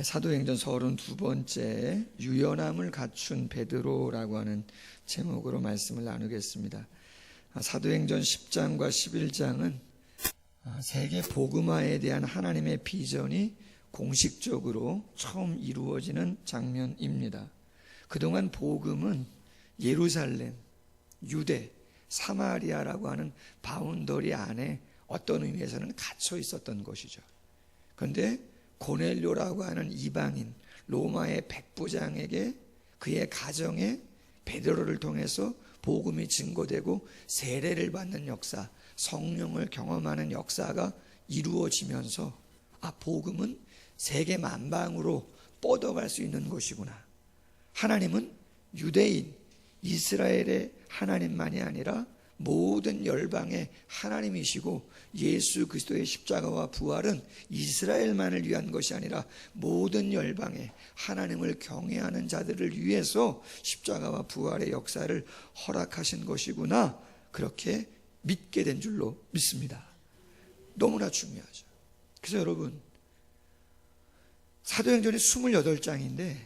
사도행전 32번째 유연함을 갖춘 베드로라고 하는 제목으로 말씀을 나누겠습니다. 사도행전 10장과 11장은 세계 복음화에 대한 하나님의 비전이 공식적으로 처음 이루어지는 장면입니다. 그동안 복음은 예루살렘, 유대, 사마리아라고 하는 바운더리 안에 어떤 의미에서는 갇혀 있었던 것이죠. 그런데 고넬료라고 하는 이방인 로마의 백부장에게 그의 가정에 베드로를 통해서 복음이 증거되고 세례를 받는 역사, 성령을 경험하는 역사가 이루어지면서 복음은 세계 만방으로 뻗어갈 수 있는 것이구나. 하나님은 유대인, 이스라엘의 하나님만이 아니라 모든 열방의 하나님이시고 예수 그리스도의 십자가와 부활은 이스라엘만을 위한 것이 아니라 모든 열방의 하나님을 경외하는 자들을 위해서 십자가와 부활의 역사를 허락하신 것이구나. 그렇게 믿게 된 줄로 믿습니다. 너무나 중요하죠. 그래서 여러분, 사도행전이 28장인데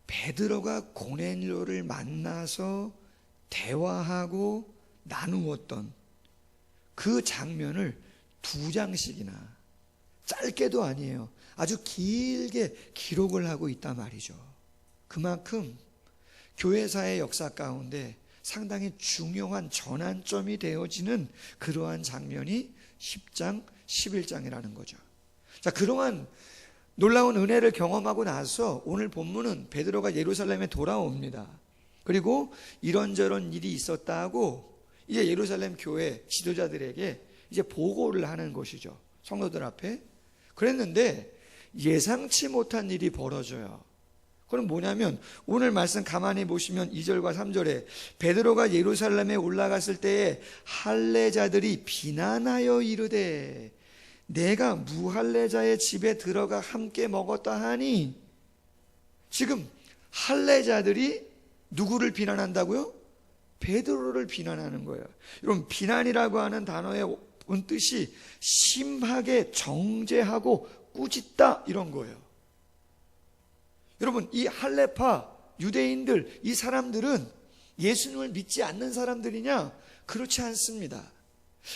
베드로가 고넬료를 만나서 대화하고 나누었던 그 장면을 2장씩이나, 짧게도 아니에요, 아주 길게 기록을 하고 있단 말이죠. 그만큼 교회사의 역사 가운데 상당히 중요한 전환점이 되어지는 그러한 장면이 10장, 11장이라는 거죠. 자, 그러한 놀라운 은혜를 경험하고 나서 오늘 본문은 베드로가 예루살렘에 돌아옵니다. 그리고 이런저런 일이 있었다고 이제 예루살렘 교회 지도자들에게 이제 보고를 하는 것이죠. 성도들 앞에. 그랬는데 예상치 못한 일이 벌어져요. 그럼 뭐냐면 오늘 말씀 가만히 보시면 2절과 3절에 베드로가 예루살렘에 올라갔을 때에 할례자들이 비난하여 이르되 내가 무할례자의 집에 들어가 함께 먹었다 하니, 지금 할례자들이 누구를 비난한다고요? 베드로를 비난하는 거예요. 여러분, 비난이라고 하는 단어의 뜻이 심하게 정죄하고 꾸짖다, 이런 거예요. 여러분, 이 할례파 유대인들, 이 사람들은 예수님을 믿지 않는 사람들이냐? 그렇지 않습니다.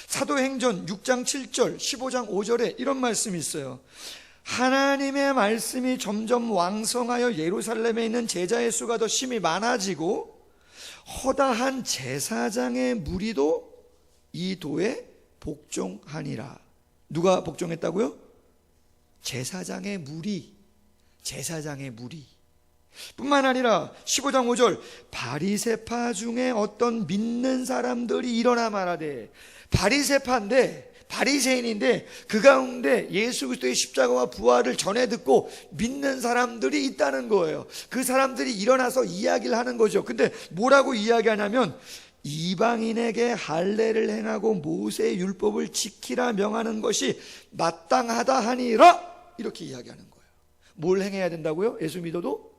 사도행전 6장 7절, 15장 5절에 이런 말씀이 있어요. 하나님의 말씀이 점점 왕성하여 예루살렘에 있는 제자의 수가 더 심히 많아지고 허다한 제사장의 무리도 이 도에 복종하니라. 누가 복종했다고요? 제사장의 무리. 뿐만 아니라 15장 5절 바리새파 중에 어떤 믿는 사람들이 일어나 말하되, 바리새파인데, 바리새인인데 그 가운데 예수 그리스도의 십자가와 부활을 전해 듣고 믿는 사람들이 있다는 거예요. 그 사람들이 일어나서 이야기를 하는 거죠. 근데 뭐라고 이야기하냐면 이방인에게 할례를 행하고 모세의 율법을 지키라 명하는 것이 마땅하다 하니라, 이렇게 이야기하는 거예요. 뭘 행해야 된다고요? 예수 믿어도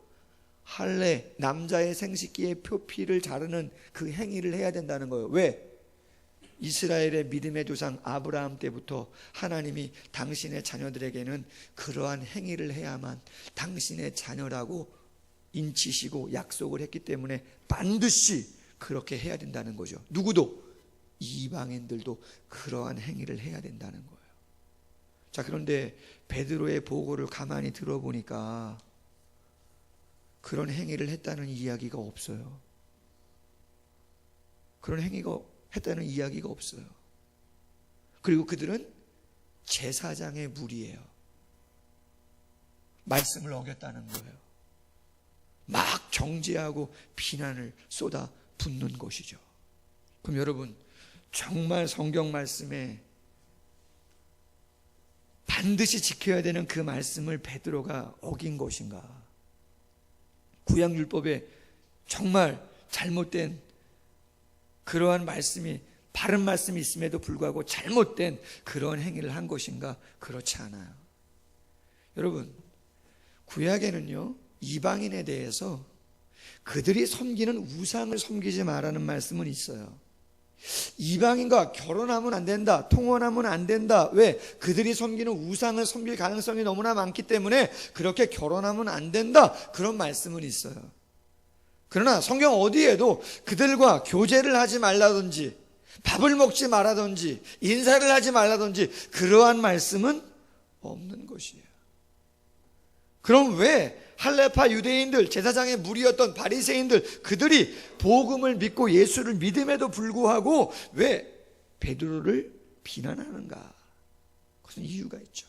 할례, 남자의 생식기의 표피를 자르는 그 행위를 해야 된다는 거예요. 왜? 이스라엘의 믿음의 조상 아브라함 때부터 하나님이 당신의 자녀들에게는 그러한 행위를 해야만 당신의 자녀라고 인치시고 약속을 했기 때문에 반드시 그렇게 해야 된다는 거죠. 누구도, 이방인들도 그러한 행위를 해야 된다는 거예요. 자, 그런데 베드로의 보고를 가만히 들어보니까 그런 행위를 했다는 이야기가 없어요. 그런 행위가 했다는 이야기가 없어요. 그리고 그들은 제사장의 무리예요. 말씀을 어겼다는 거예요. 막 정죄하고 비난을 쏟아 붓는 것이죠. 그럼 여러분, 정말 성경 말씀에 반드시 지켜야 되는 그 말씀을 베드로가 어긴 것인가? 구약율법에 정말 잘못된 그러한 말씀이, 바른 말씀이 있음에도 불구하고 잘못된 그런 행위를 한 것인가? 그렇지 않아요. 여러분, 구약에는요, 이방인에 대해서 그들이 섬기는 우상을 섬기지 말라는 말씀은 있어요. 이방인과 결혼하면 안 된다, 통혼하면 안 된다. 왜? 그들이 섬기는 우상을 섬길 가능성이 너무나 많기 때문에 그렇게 결혼하면 안 된다, 그런 말씀은 있어요. 그러나 성경 어디에도 그들과 교제를 하지 말라든지 밥을 먹지 말라든지 인사를 하지 말라든지 그러한 말씀은 없는 것이에요. 그럼 왜 할레파 유대인들, 제사장의 무리였던 바리새인들, 그들이 복음을 믿고 예수를 믿음에도 불구하고 왜 베드로를 비난하는가? 그것은 이유가 있죠.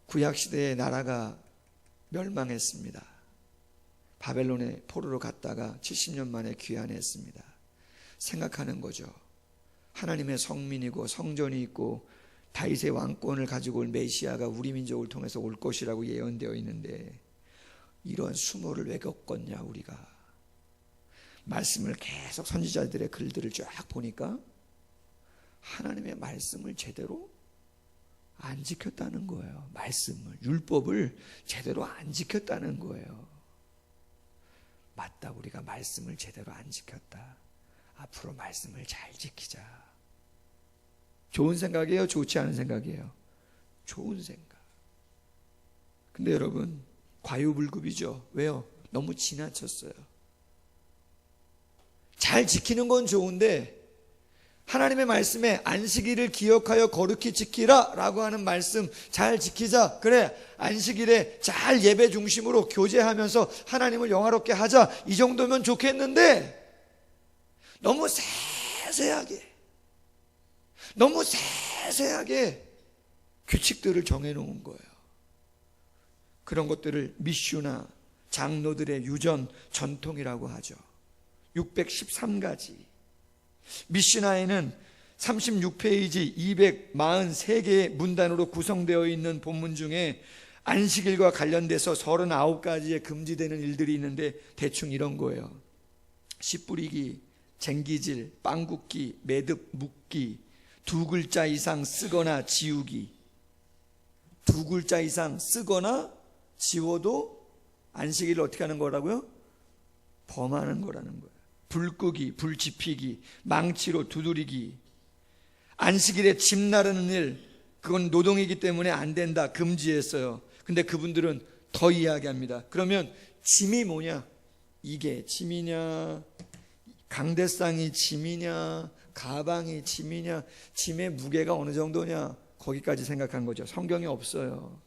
구약시대의 나라가 멸망했습니다. 바벨론의 포로로 갔다가 70년 만에 귀환했습니다. 생각하는 거죠. 하나님의 성민이고 성전이 있고 다윗의 왕권을 가지고 올 메시아가 우리 민족을 통해서 올 것이라고 예언되어 있는데 이러한 수모를 왜 겪었냐. 우리가 말씀을 계속 선지자들의 글들을 쫙 보니까 하나님의 말씀을 제대로 안 지켰다는 거예요. 말씀을, 율법을 제대로 안 지켰다는 거예요. 맞다, 우리가 말씀을 제대로 안 지켰다. 앞으로 말씀을 잘 지키자. 좋은 생각이에요? 좋지 않은 생각이에요? 좋은 생각. 근데 여러분, 과유불급이죠. 왜요? 너무 지나쳤어요. 잘 지키는 건 좋은데 하나님의 말씀에 안식일을 기억하여 거룩히 지키라 라고 하는 말씀 잘 지키자. 그래, 안식일에 잘 예배 중심으로 교제하면서 하나님을 영화롭게 하자. 이 정도면 좋겠는데 너무 세세하게 규칙들을 정해놓은 거예요. 그런 것들을 미슈나 장로들의 유전 전통이라고 하죠. 613가지. 미슈나에는 36페이지 243개의 문단으로 구성되어 있는 본문 중에 안식일과 관련돼서 39가지의 금지되는 일들이 있는데 대충 이런 거예요. 씨 뿌리기, 쟁기질, 빵 굽기, 매듭 묶기, 2글자 이상 쓰거나 지우기. 2글자 이상 쓰거나 지워도 안식일을 어떻게 하는 거라고요? 범하는 거라는 거예요. 불 끄기, 불 지피기, 망치로 두드리기. 안식일에 집 나르는 일, 그건 노동이기 때문에 안 된다, 금지했어요. 근데 그분들은 더 이야기합니다. 그러면 짐이 뭐냐? 이게 짐이냐, 강대상이 짐이냐, 가방이 짐이냐, 짐의 무게가 어느 정도냐, 거기까지 생각한 거죠. 성경에 없어요.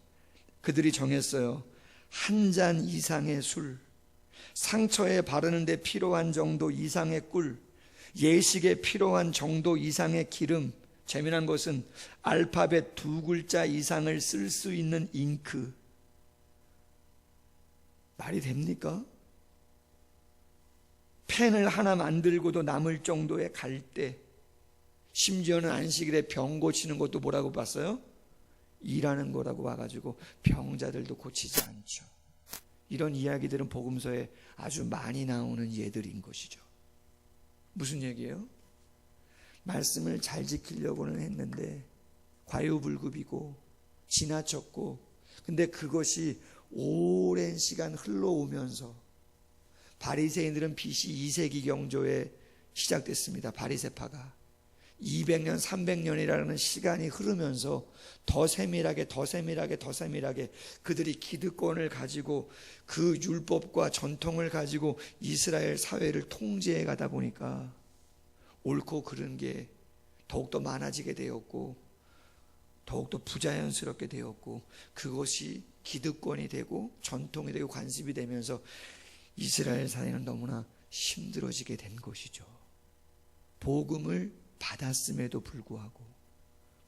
그들이 정했어요. 한 잔 이상의 술, 상처에 바르는 데 필요한 정도 이상의 꿀, 예식에 필요한 정도 이상의 기름, 재미난 것은 알파벳 2글자 이상을 쓸 수 있는 잉크. 말이 됩니까? 펜을 하나 만들고도 남을 정도의 갈대. 심지어는 안식일에 병 고치는 것도 뭐라고 봤어요? 일하는 거라고 봐가지고 병자들도 고치지 않죠. 이런 이야기들은 복음서에 아주 많이 나오는 예들인 것이죠. 무슨 얘기예요? 말씀을 잘 지키려고는 했는데 과유불급이고 지나쳤고, 근데 그것이 오랜 시간 흘러오면서 바리새인들은 BC 2세기 경조에 시작됐습니다. 바리새파가 200년, 300년이라는 시간이 흐르면서 더 세밀하게 그들이 기득권을 가지고 그 율법과 전통을 가지고 이스라엘 사회를 통제해 가다 보니까 옳고 그른 게 더욱더 많아지게 되었고 더욱더 부자연스럽게 되었고, 그것이 기득권이 되고 전통이 되고 관습이 되면서 이스라엘 사회는 너무나 힘들어지게 된 것이죠. 복음을 받았음에도 불구하고,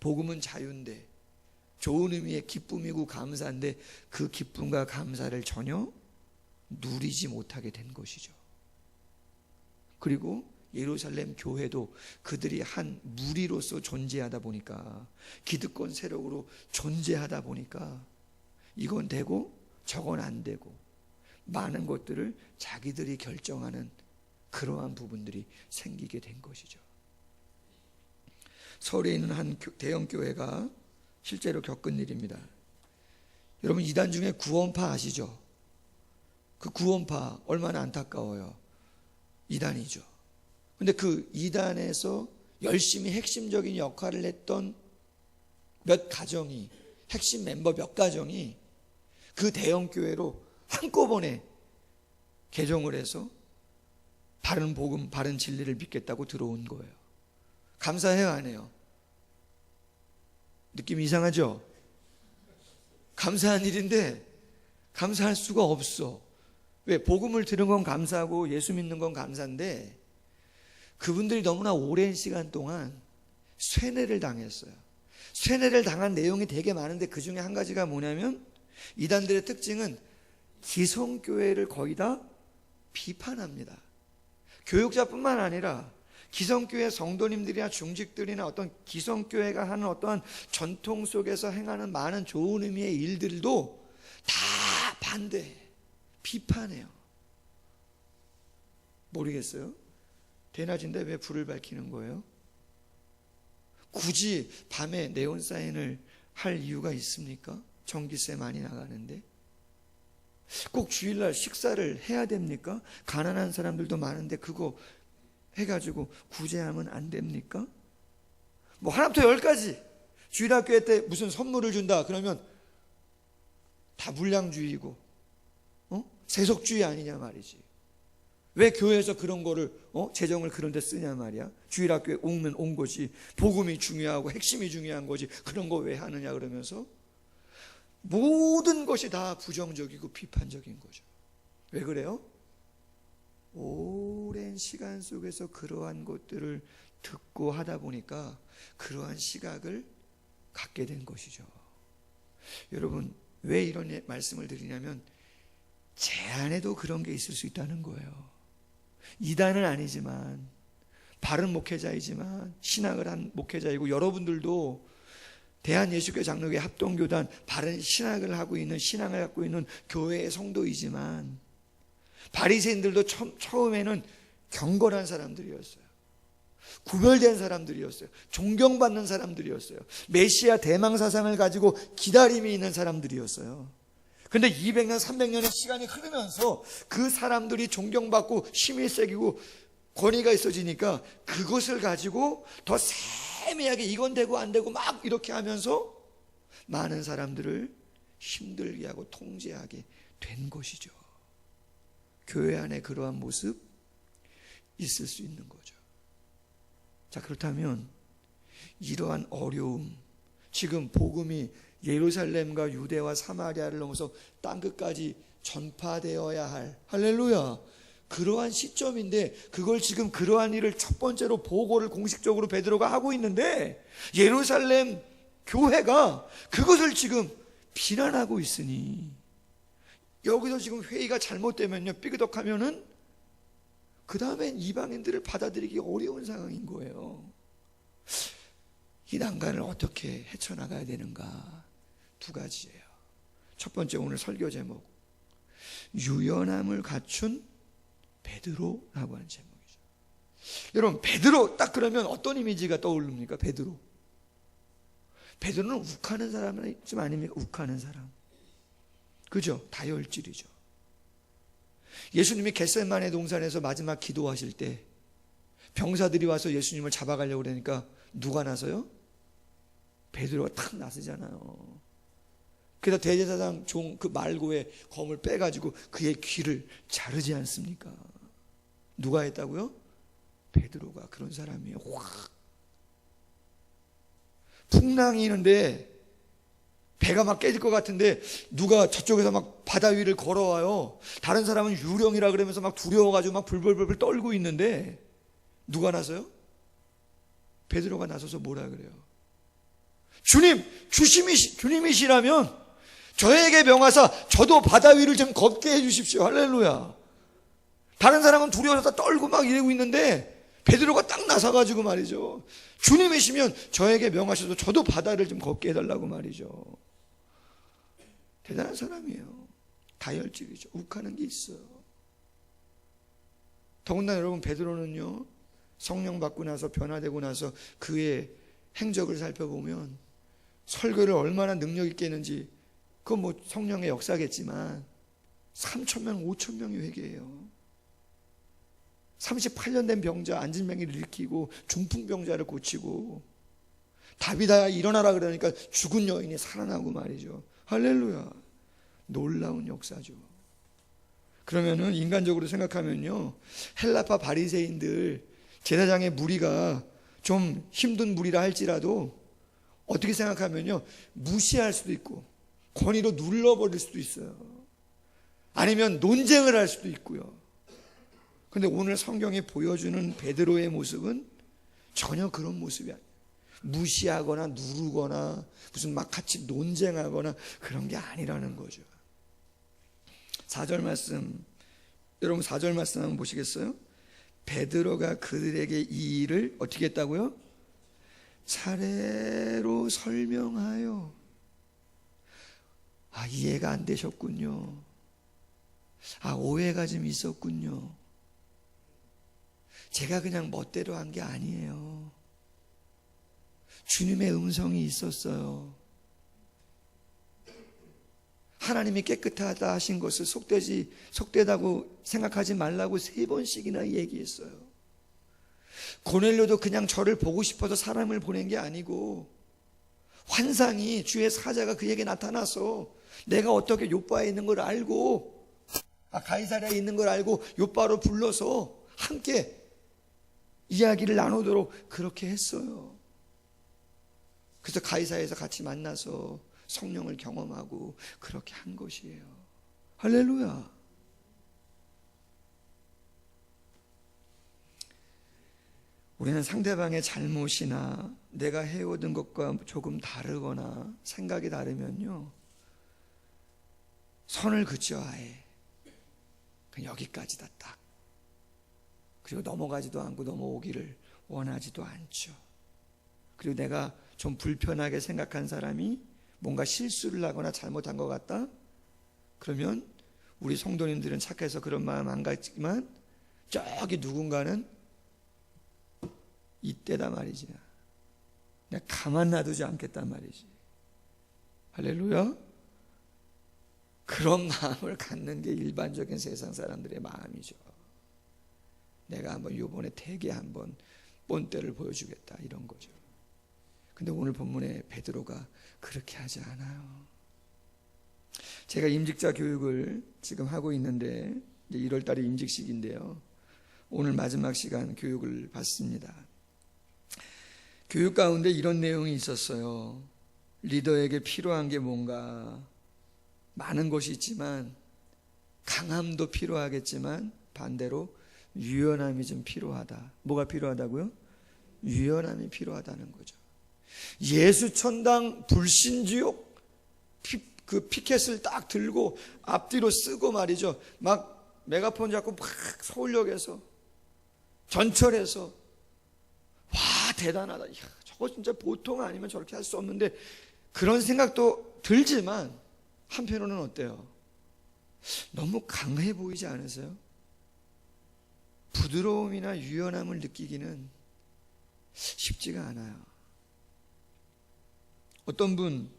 복음은 자유인데 좋은 의미의 기쁨이고 감사인데 그 기쁨과 감사를 전혀 누리지 못하게 된 것이죠. 그리고 예루살렘 교회도 그들이 한 무리로서 존재하다 보니까, 기득권 세력으로 존재하다 보니까 이건 되고 저건 안 되고 많은 것들을 자기들이 결정하는 그러한 부분들이 생기게 된 것이죠. 서울에 있는 한 대형 교회가 실제로 겪은 일입니다. 여러분, 이단 중에 구원파 아시죠? 그 구원파 얼마나 안타까워요. 이단이죠. 근데 그 이단에서 열심히 핵심적인 역할을 했던 몇 가정이, 핵심 멤버 몇 가정이 그 대형교회로 한꺼번에 개종을 해서 바른 복음, 바른 진리를 믿겠다고 들어온 거예요. 감사해요, 안 해요? 느낌 이상하죠? 감사한 일인데 감사할 수가 없어. 왜? 복음을 들은 건 감사하고 예수 믿는 건 감사인데 그분들이 너무나 오랜 시간 동안 쇠뇌를 당했어요. 쇠뇌를 당한 내용이 되게 많은데 그 중에 한 가지가 뭐냐면 이단들의 특징은 기성교회를 거의 다 비판합니다. 교육자뿐만 아니라 기성교회 성도님들이나 중직들이나 어떤 기성교회가 하는 어떠한 전통 속에서 행하는 많은 좋은 의미의 일들도 다 반대, 비판해요. 모르겠어요? 대낮인데 왜 불을 밝히는 거예요? 굳이 밤에 네온사인을 할 이유가 있습니까? 전기세 많이 나가는데. 꼭 주일날 식사를 해야 됩니까? 가난한 사람들도 많은데 그거 해가지고 구제하면 안 됩니까? 뭐 하나부터 10까지 주일학교회 때 무슨 선물을 준다 그러면 다 물량주의고 세속주의 아니냐 말이지. 왜 교회에서 그런 거를 재정을 그런 데 쓰냐 말이야. 주일학교에 오면 온 거지. 복음이 중요하고 핵심이 중요한 거지. 그런 거 왜 하느냐 그러면서 모든 것이 다 부정적이고 비판적인 거죠. 왜 그래요? 오랜 시간 속에서 그러한 것들을 듣고 하다 보니까 그러한 시각을 갖게 된 것이죠. 여러분, 왜 이런 말씀을 드리냐면 제 안에도 그런 게 있을 수 있다는 거예요. 이단은 아니지만 바른 목회자이지만 신학을 한 목회자이고 여러분들도 대한예수교회 장로교회 합동교단 바른 신학을 하고 있는 신앙을 갖고 있는 교회의 성도이지만 바리새인들도 처음에는 경건한 사람들이었어요. 구별된 사람들이었어요. 존경받는 사람들이었어요. 메시아 대망 사상을 가지고 기다림이 있는 사람들이었어요. 근데 200년, 300년의 시간이 흐르면서 그 사람들이 존경받고 힘이 세지고 권위가 있어지니까 그것을 가지고 더 세밀하게 이건 되고 안 되고 막 이렇게 하면서 많은 사람들을 힘들게 하고 통제하게 된 것이죠. 교회 안에 그러한 모습 있을 수 있는 거죠. 자, 그렇다면 이러한 어려움, 지금 복음이 예루살렘과 유대와 사마리아를 넘어서 땅끝까지 전파되어야 할, 할렐루야, 그러한 시점인데 그걸 지금 그러한 일을 첫 번째로 보고를 공식적으로 베드로가 하고 있는데 예루살렘 교회가 그것을 지금 비난하고 있으니 여기서 지금 회의가 잘못되면요, 삐그덕하면은 그 다음엔 이방인들을 받아들이기 어려운 상황인 거예요. 이 난간을 어떻게 헤쳐나가야 되는가? 두 가지예요. 첫 번째, 오늘 설교 제목, 유연함을 갖춘 베드로라고 하는 제목이죠. 여러분, 베드로 딱 그러면 어떤 이미지가 떠오릅니까? 베드로는 욱하는 사람 좀 아닙니까? 욱하는 사람, 그죠? 다혈질이죠. 예수님이 겟세마네 동산에서 마지막 기도하실 때 병사들이 와서 예수님을 잡아가려고 그러니까 누가 나서요? 베드로가 탁 나서잖아요. 그래서 대제사장 종 그 말고의 검을 빼가지고 그의 귀를 자르지 않습니까? 누가 했다고요? 베드로가 그런 사람이에요. 확 풍랑이 있는데 배가 막 깨질 것 같은데 누가 저쪽에서 막 바다 위를 걸어와요. 다른 사람은 유령이라 그러면서 막 두려워가지고 막 불벌벌 떨고 있는데 누가 나서요? 베드로가 나서서 뭐라 그래요? 주님, 주님이시라면 저에게 명하사 저도 바다 위를 좀 걷게 해주십시오. 할렐루야. 다른 사람은 두려워서 떨고 막 이러고 있는데 베드로가 딱 나서가지고 말이죠, 주님이시면 저에게 명하셔서 저도 바다를 좀 걷게 해달라고 말이죠. 대단한 사람이에요. 다혈질이죠. 욱하는 게 있어요. 더군다나 여러분, 베드로는요, 성령 받고 나서 변화되고 나서 그의 행적을 살펴보면 설교를 얼마나 능력 있게 했는지, 그건 뭐 성령의 역사겠지만 3,000명, 5,000명이 회개해요. 38년 된 병자 안진뱅이를 일으키고 중풍병자를 고치고, 다윗아 일어나라 그러니까 죽은 여인이 살아나고 말이죠. 할렐루야. 놀라운 역사죠. 그러면은 인간적으로 생각하면요, 헬라파 바리새인들 제사장의 무리가 좀 힘든 무리라 할지라도 어떻게 생각하면요, 무시할 수도 있고 권위로 눌러버릴 수도 있어요. 아니면 논쟁을 할 수도 있고요. 근데 오늘 성경이 보여주는 베드로의 모습은 전혀 그런 모습이 아니에요. 무시하거나 누르거나 무슨 막 같이 논쟁하거나 그런 게 아니라는 거죠. 4절 말씀, 여러분 4절 말씀 한번 보시겠어요? 베드로가 그들에게 이 일을 어떻게 했다고요? 차례로 설명하여. 이해가 안 되셨군요. 오해가 좀 있었군요. 제가 그냥 멋대로 한 게 아니에요. 주님의 음성이 있었어요. 하나님이 깨끗하다 하신 것을 속되다고 생각하지 말라고 3번씩이나 얘기했어요. 고넬료도 그냥 저를 보고 싶어서 사람을 보낸 게 아니고, 환상이 주의 사자가 그에게 나타나서 내가 어떻게 요바에 있는 걸 알고, 가이사랴에 있는 걸 알고 요바로 불러서 함께 이야기를 나누도록 그렇게 했어요. 그래서 가이사랴에서 같이 만나서 성령을 경험하고 그렇게 한 것이에요. 할렐루야. 우리는 상대방의 잘못이나 내가 해오던 것과 조금 다르거나 생각이 다르면요, 선을 긋죠. 아예 그냥 여기까지다 딱. 그리고 넘어가지도 않고 넘어오기를 원하지도 않죠. 그리고 내가 좀 불편하게 생각한 사람이 뭔가 실수를 하거나 잘못한 것 같다? 그러면 우리 성도님들은 착해서 그런 마음 안 갖지만 저기 누군가는 이때다 말이지. 내가 가만 놔두지 않겠단 말이지. 할렐루야. 그런 마음을 갖는 게 일반적인 세상 사람들의 마음이죠. 내가 한번 요번에 되게 한번 본때를 보여주겠다, 이런 거죠. 근데 오늘 본문에 베드로가 그렇게 하지 않아요. 제가 임직자 교육을 지금 하고 있는데, 이제 1월 달에 임직식인데요, 오늘 마지막 시간 교육을 받습니다. 교육 가운데 이런 내용이 있었어요. 리더에게 필요한 게 뭔가, 많은 것이 있지만 강함도 필요하겠지만 반대로 유연함이 좀 필요하다. 뭐가 필요하다고요? 유연함이 필요하다는 거죠. 예수천당 불신지옥 그 피켓을 딱 들고 앞뒤로 쓰고 말이죠, 막 메가폰 잡고 막 서울역에서 전철에서, 와 대단하다, 이야, 저거 진짜 보통 아니면 저렇게 할 수 없는데, 그런 생각도 들지만 한편으로는 어때요? 너무 강해 보이지 않으세요? 부드러움이나 유연함을 느끼기는 쉽지가 않아요. 어떤 분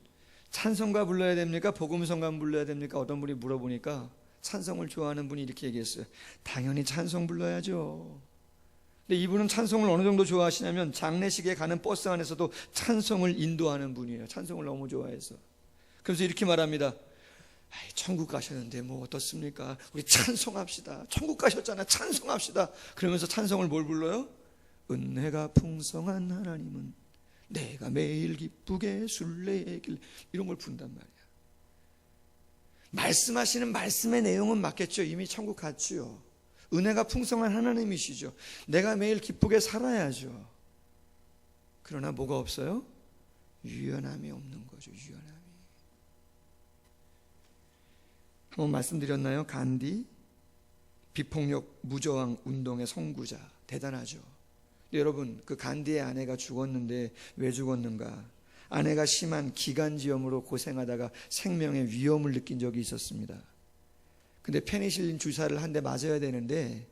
찬송가 불러야 됩니까? 복음성가 불러야 됩니까? 어떤 분이 물어보니까 찬송을 좋아하는 분이 이렇게 얘기했어요. 당연히 찬송 불러야죠. 근데 이분은 찬송을 어느 정도 좋아하시냐면 장례식에 가는 버스 안에서도 찬송을 인도하는 분이에요. 찬송을 너무 좋아해서. 그래서 이렇게 말합니다. 천국 가셨는데 뭐 어떻습니까? 우리 찬송합시다. 천국 가셨잖아, 찬송합시다. 그러면서 찬송을 뭘 불러요? 은혜가 풍성한 하나님은 내가 매일 기쁘게 순례길, 이런 걸 부른단 말이야. 말씀하시는 말씀의 내용은 맞겠죠. 이미 천국 갔지요. 은혜가 풍성한 하나님이시죠. 내가 매일 기쁘게 살아야죠. 그러나 뭐가 없어요? 유연함이 없는 거죠. 유연함이. 한번 말씀드렸나요? 간디, 비폭력 무저항 운동의 선구자, 대단하죠. 여러분, 그 간디의 아내가 죽었는데 왜 죽었는가? 아내가 심한 기관지염으로 고생하다가 생명의 위험을 느낀 적이 있었습니다. 근데 페니실린 주사를 한 대 맞아야 되는데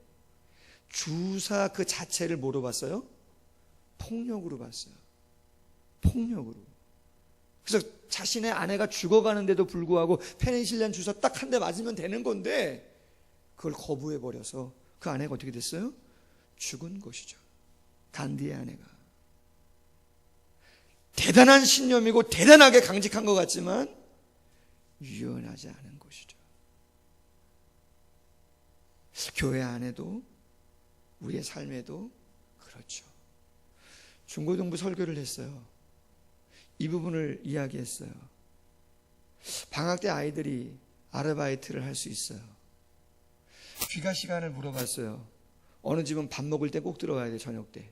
주사 그 자체를 뭐로 봤어요? 폭력으로 봤어요. 폭력으로. 그래서 자신의 아내가 죽어가는데도 불구하고 페니실린 주사 딱 한 대 맞으면 되는 건데 그걸 거부해버려서 그 아내가 어떻게 됐어요? 죽은 것이죠. 간디의 아내가 대단한 신념이고 대단하게 강직한 것 같지만 유연하지 않은 것이죠. 교회 안에도 우리의 삶에도 그렇죠. 중고등부 설교를 했어요. 이 부분을 이야기했어요. 방학 때 아이들이 아르바이트를 할 수 있어요. 귀가 시간을 물어봤어요. 어느 집은 밥 먹을 때 꼭 들어가야 돼, 저녁 때.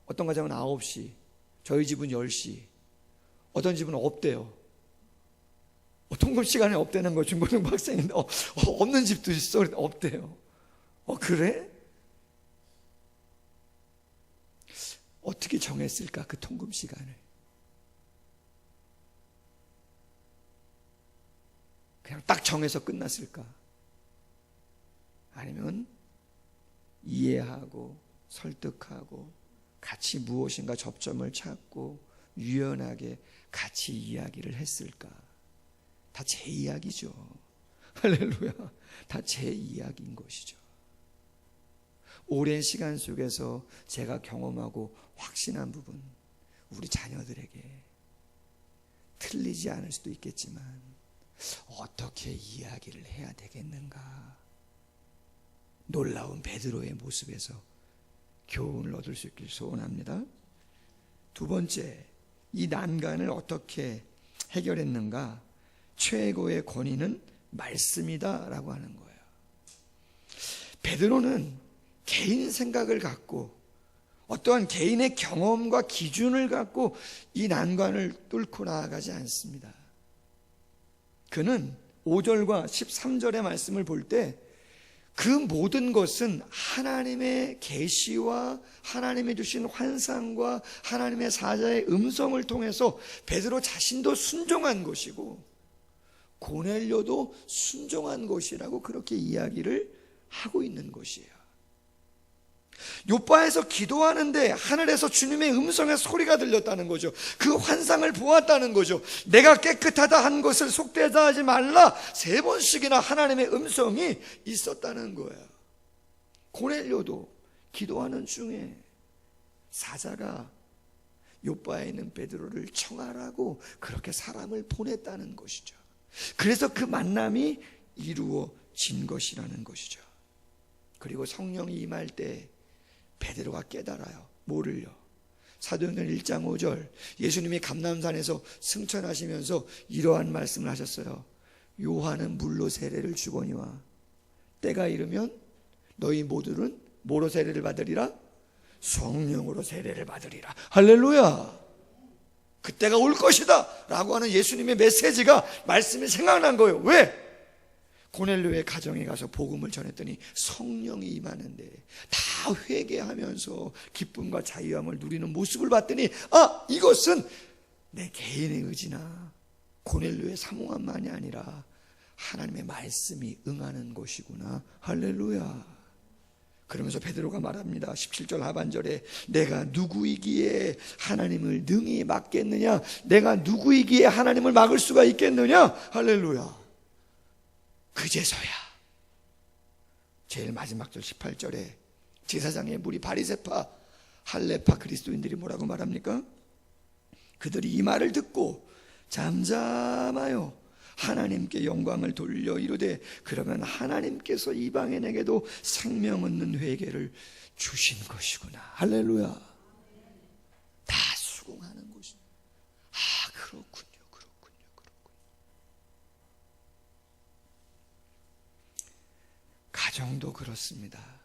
어떤 가정은 9시, 저희 집은 10시, 어떤 집은 없대요. 통금 시간에 없대는 거 중고등부 학생인데 없는 집도 있어. 없대요. 그래? 어떻게 정했을까 그 통금 시간을? 그냥 딱 정해서 끝났을까? 아니면 이해하고 설득하고 같이 무엇인가 접점을 찾고 유연하게 같이 이야기를 했을까? 다 제 이야기죠. 할렐루야. 다 제 이야기인 것이죠. 오랜 시간 속에서 제가 경험하고 확신한 부분, 우리 자녀들에게 틀리지 않을 수도 있겠지만 어떻게 이야기를 해야 되겠는가? 놀라운 베드로의 모습에서 교훈을 얻을 수 있길 소원합니다. 두 번째, 이 난간을 어떻게 해결했는가? 최고의 권위는 말씀이다 라고 하는 거예요. 베드로는 개인 생각을 갖고 어떠한 개인의 경험과 기준을 갖고 이 난관을 뚫고 나아가지 않습니다. 그는 5절과 13절의 말씀을 볼 때 그 모든 것은 하나님의 계시와 하나님의 주신 환상과 하나님의 사자의 음성을 통해서 베드로 자신도 순종한 것이고 고넬료도 순종한 것이라고 그렇게 이야기를 하고 있는 것이에요. 요바에서 기도하는데 하늘에서 주님의 음성의 소리가 들렸다는 거죠. 그 환상을 보았다는 거죠. 내가 깨끗하다 한 것을 속되다 하지 말라 3번씩이나 하나님의 음성이 있었다는 거예요. 고넬료도 기도하는 중에 사자가 요바에 있는 베드로를 청하라고 그렇게 사람을 보냈다는 것이죠. 그래서 그 만남이 이루어진 것이라는 것이죠. 그리고 성령이 임할 때 베드로가 깨달아요. 뭐를요? 사도행전 1장 5절 예수님이 감람산에서 승천하시면서 이러한 말씀을 하셨어요. 요한은 물로 세례를 주거니와 때가 이르면 너희 모두는 뭐로 세례를 받으리라? 성령으로 세례를 받으리라. 할렐루야. 그때가 올 것이다 라고 하는 예수님의 메시지가 말씀이 생각난 거예요. 왜? 고넬료의 가정에 가서 복음을 전했더니 성령이 임하는데 다 회개하면서 기쁨과 자유함을 누리는 모습을 봤더니 이것은 내 개인의 의지나 고넬료의 사모함만이 아니라 하나님의 말씀이 응하는 것이구나. 할렐루야. 그러면서 베드로가 말합니다. 17절 하반절에 내가 누구이기에 하나님을 능히 막겠느냐? 내가 누구이기에 하나님을 막을 수가 있겠느냐? 할렐루야. 그제서야 제일 마지막 절 18절에 제사장의 무리 바리새파 할례파 그리스도인들이 뭐라고 말합니까? 그들이 이 말을 듣고 잠잠하여 하나님께 영광을 돌려 이르되 그러면 하나님께서 이방인에게도 생명 얻는 회개를 주신 것이구나. 할렐루야. 다 수긍하는 것이. 그렇군요. 가정도 그렇습니다.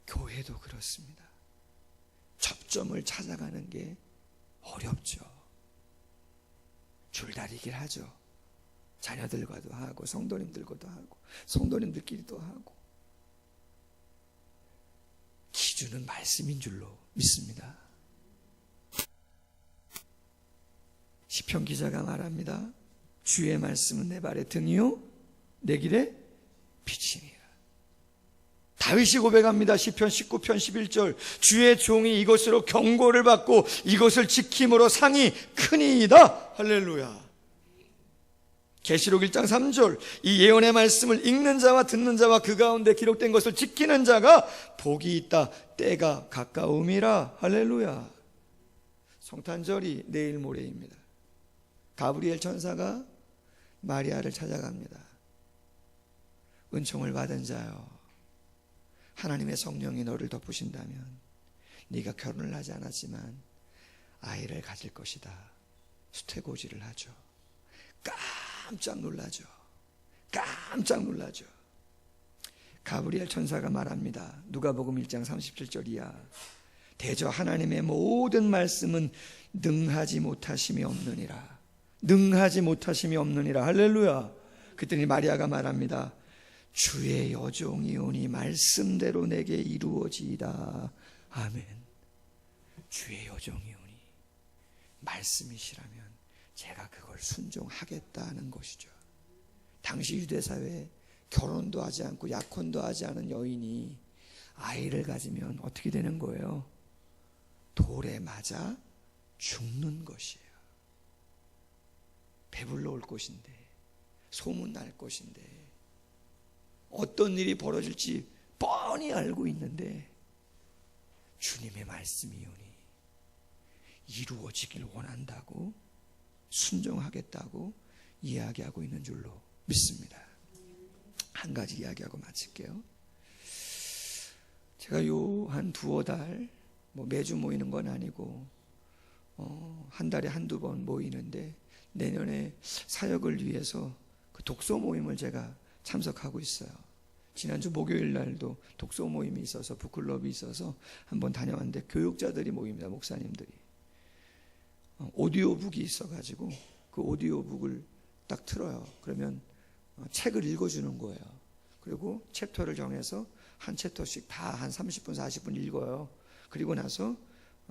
교회도 그렇습니다. 접점을 찾아가는 게 어렵죠. 줄다리기를 하죠. 자녀들과도 하고 성도님들과도 하고 성도님들끼리도 하고. 기준은 말씀인 줄로 믿습니다. 시편 기자가 말합니다. 주의 말씀은 내 발의 등이요 내 길에 빛이니라. 다윗이 고백합니다. 시편 19편 11절 주의 종이 이것으로 경고를 받고 이것을 지킴으로 상이 크니이다. 할렐루야. 계시록 1장 3절 이 예언의 말씀을 읽는 자와 듣는 자와 그 가운데 기록된 것을 지키는 자가 복이 있다. 때가 가까움이라. 할렐루야. 성탄절이 내일 모레입니다. 가브리엘 천사가 마리아를 찾아갑니다. 은총을 받은 자여, 하나님의 성령이 너를 덮으신다면 네가 결혼을 하지 않았지만 아이를 가질 것이다. 수태고지를 하죠. 깜짝 놀라죠. 깜짝 놀라죠. 가브리엘 천사가 말합니다. 누가복음 1장 37절 이하. 대저 하나님의 모든 말씀은 능하지 못하심이 없느니라. 능하지 못하심이 없느니라. 할렐루야. 그랬더니 마리아가 말합니다. 주의 여종이오니 말씀대로 내게 이루어지이다. 아멘. 주의 여종이오니 말씀이시라면 제가 그걸 순종하겠다는 것이죠. 당시 유대사회에 결혼도 하지 않고 약혼도 하지 않은 여인이 아이를 가지면 어떻게 되는 거예요? 돌에 맞아 죽는 것이에요. 배불러 올 것인데, 소문날 것인데, 어떤 일이 벌어질지 뻔히 알고 있는데 주님의 말씀이오니 이루어지길 원한다고 순종하겠다고 이야기하고 있는 줄로 믿습니다. 한 가지 이야기하고 마칠게요. 제가 요 한 두어 달 매주 모이는 건 아니고 한 달에 한두 번 모이는데 내년에 사역을 위해서 그 독서 모임을 제가 참석하고 있어요. 지난주 목요일 날도 독서 모임이 있어서 북클럽이 있어서 한번 다녀왔는데 교육자들이 모입니다. 목사님들이. 오디오북이 있어가지고 그 오디오북을 딱 틀어요. 그러면 책을 읽어주는 거예요. 그리고 챕터를 정해서 한 챕터씩 다 한 30분 40분 읽어요. 그리고 나서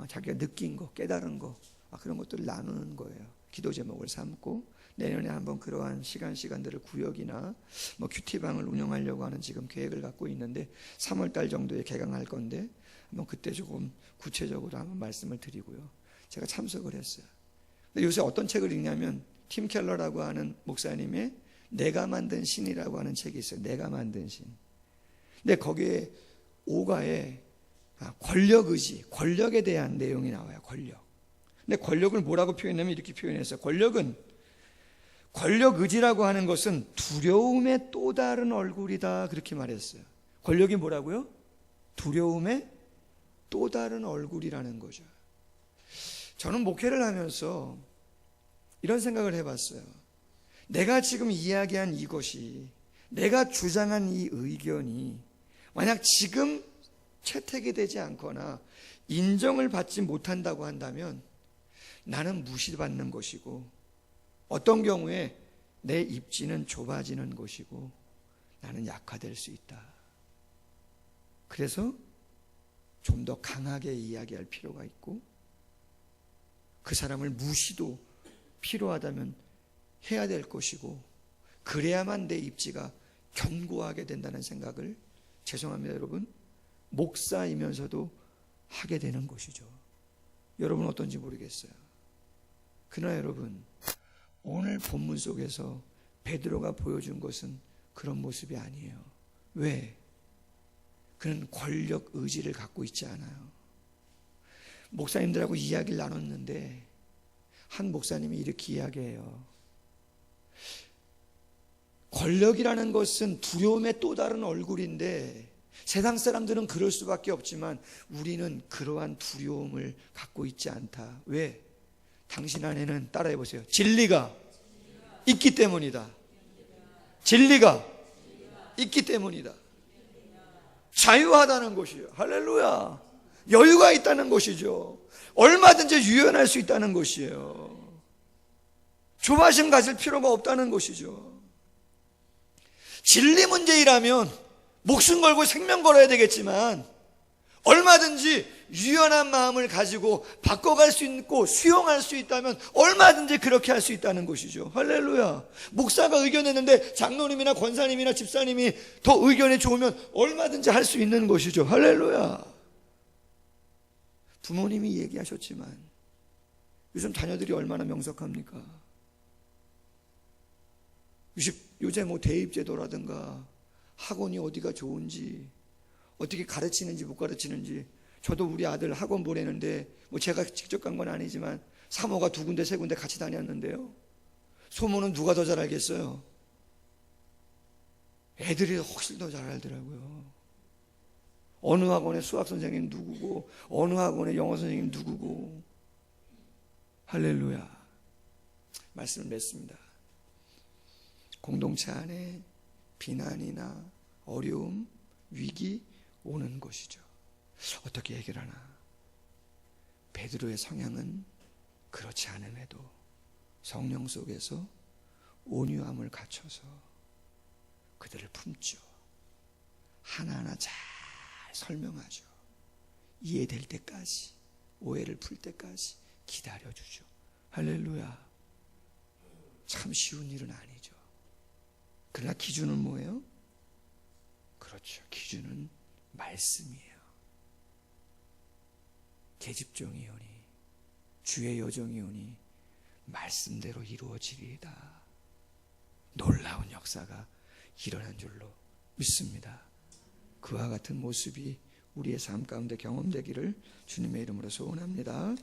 자기가 느낀 거 깨달은 거 그런 것들을 나누는 거예요. 기도 제목을 삼고 내년에 한번 그러한 시간들을 구역이나 큐티방을 운영하려고 하는 지금 계획을 갖고 있는데 3월달 정도에 개강할 건데 한번 그때 조금 구체적으로 한번 말씀을 드리고요. 제가 참석을 했어요. 근데 요새 어떤 책을 읽냐면 팀 켈러라고 하는 목사님의 내가 만든 신이라고 하는 책이 있어요. 내가 만든 신. 근데 거기에 5가에 권력의지, 권력에 대한 내용이 나와요. 권력. 근데 권력을 뭐라고 표현하면 이렇게 표현했어요. 권력의지라고 하는 것은 두려움의 또 다른 얼굴이다. 그렇게 말했어요. 권력이 뭐라고요? 두려움의 또 다른 얼굴이라는 거죠. 저는 목회를 하면서 이런 생각을 해봤어요. 내가 지금 이야기한 이것이, 내가 주장한 이 의견이 만약 지금 채택이 되지 않거나 인정을 받지 못한다고 한다면 나는 무시받는 것이고, 어떤 경우에 내 입지는 좁아지는 것이고 나는 약화될 수 있다. 그래서 좀 더 강하게 이야기할 필요가 있고, 그 사람을 무시도 필요하다면 해야 될 것이고, 그래야만 내 입지가 견고하게 된다는 생각을, 죄송합니다 여러분, 목사이면서도 하게 되는 것이죠. 여러분 어떤지 모르겠어요. 그러나 여러분, 오늘 본문 속에서 베드로가 보여준 것은 그런 모습이 아니에요. 왜? 그는 권력 의지를 갖고 있지 않아요. 목사님들하고 이야기를 나눴는데 한 목사님이 이렇게 이야기해요. 권력이라는 것은 두려움의 또 다른 얼굴인데 세상 사람들은 그럴 수밖에 없지만 우리는 그러한 두려움을 갖고 있지 않다. 왜? 당신 안에는, 따라해 보세요, 진리가 있기 때문이다. 진리가 있기 때문이다. 자유하다는 것이요. 할렐루야. 여유가 있다는 것이죠. 얼마든지 유연할 수 있다는 것이에요. 조바심 가질 필요가 없다는 것이죠. 진리 문제이라면 목숨 걸고 생명 걸어야 되겠지만 얼마든지 유연한 마음을 가지고 바꿔갈 수 있고 수용할 수 있다면 얼마든지 그렇게 할 수 있다는 것이죠. 할렐루야. 목사가 의견했는데 장로님이나 권사님이나 집사님이 더 의견이 좋으면 얼마든지 할 수 있는 것이죠. 할렐루야. 부모님이 얘기하셨지만 요즘 자녀들이 얼마나 명석합니까? 요새 뭐 대입제도라든가 학원이 어디가 좋은지, 어떻게 가르치는지 못 가르치는지. 저도 우리 아들 학원 보내는데 뭐 제가 직접 간 건 아니지만 사모가 2군데 3군데 같이 다녔는데요, 소모는 누가 더 잘 알겠어요? 애들이 훨씬 더 잘 알더라고요. 어느 학원의 수학 선생님 누구고, 어느 학원의 영어 선생님 누구고. 할렐루야. 말씀을 맺습니다. 공동체 안에 비난이나 어려움, 위기 오는 것이죠. 어떻게 해결하나? 베드로의 성향은 그렇지 않음에도 성령 속에서 온유함을 갖춰서 그들을 품죠. 하나하나 잘 설명하죠. 이해될 때까지, 오해를 풀 때까지 기다려주죠. 할렐루야. 참 쉬운 일은 아니죠. 그러나 기준은 뭐예요? 그렇죠. 기준은 말씀이에요. 계집종이오니 주의 여종이오니 말씀대로 이루어지리이다. 놀라운 역사가 일어난 줄로 믿습니다. 그와 같은 모습이 우리의 삶 가운데 경험되기를 주님의 이름으로 소원합니다.